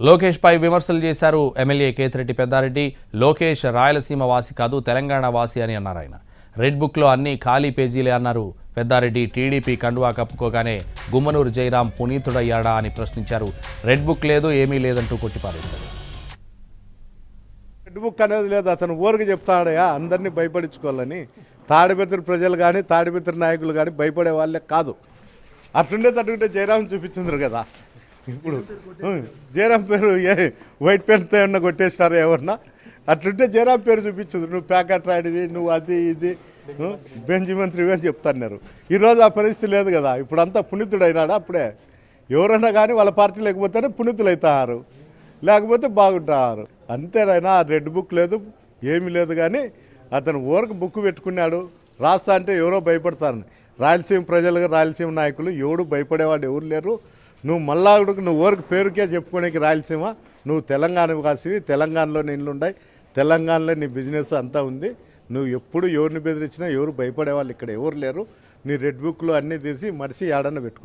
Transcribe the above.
లోకేష్ పై విమర్శలు చేశారు ఎమ్మెల్యే కేతిరెడ్డి పెద్దారెడ్డి. లోకేష్ రాయలసీమ వాసి కాదు, తెలంగాణ వాసి అని అన్నారు ఆయన. రెడ్ బుక్లో అన్ని ఖాళీ పేజీలే అన్నారు పెద్దారెడ్డి. టీడీపీ కండువా కప్పుకోగానే గుమ్మనూరు జయరాం పునీతుడయ్యాడా అని ప్రశ్నించారు. రెడ్ బుక్ లేదు, ఏమీ లేదంటూ కొట్టిపారేశారు. రెడ్ బుక్ అనేది లేదు, అతను ఊరికి చెప్తాడయా అందరినీ భయపడించుకోవాలని. తాడిపత్రి ప్రజలు కానీ తాడిపత్రి నాయకులు కానీ భయపడే వాళ్ళే కాదు. అట్లుండే తట్టుకుంటే జయరాం చూపించిండ్రు కదా. ఇప్పుడు జయరాం పేరు వైట్ పెన్తో ఏమన్నా కొట్టేసినారు ఎవరన్నా? అట్లుంటే జయరాం పేరు చూపించదు. నువ్వు ప్యాకెట్ రాడివి, నువ్వు అది ఇది బెంచ్ మంత్రివి అని చెప్తున్నారు. ఈరోజు ఆ పరిస్థితి లేదు కదా. ఇప్పుడు అంతా పునీతుడు అయినాడు. అప్పుడే ఎవరన్నా కానీ వాళ్ళ పార్టీ లేకపోతేనే పునీతులు అవుతారు, లేకపోతే బాగుంటారు. అంతేనైనా రెడ్ బుక్ లేదు, ఏమీ లేదు. కానీ అతను ఊరికి బుక్ పెట్టుకున్నాడు. రాస్తా అంటే ఎవరో భయపడతారు. రాయలసీమ ప్రజలుగా రాయలసీమ నాయకులు ఎవడు భయపడేవాడు ఎవరు లేరు. నువ్వు మళ్ళా నువ్వు ఊరికి పేరుకే చెప్పుకోడానికి రాయలసీమ, నువ్వు తెలంగాణ వాసివి. తెలంగాణలో నీళ్ళు ఉన్నాయి, తెలంగాణలో నీ బిజినెస్ అంతా ఉంది. నువ్వు ఎప్పుడు ఎవరిని బెదిరించినా ఎవరు భయపడేవాళ్ళు ఇక్కడ ఎవరు లేరు. నీ రెడ్ బుక్లో అన్నీ తీసి మడిసి ఏడన్నా పెట్టుకో.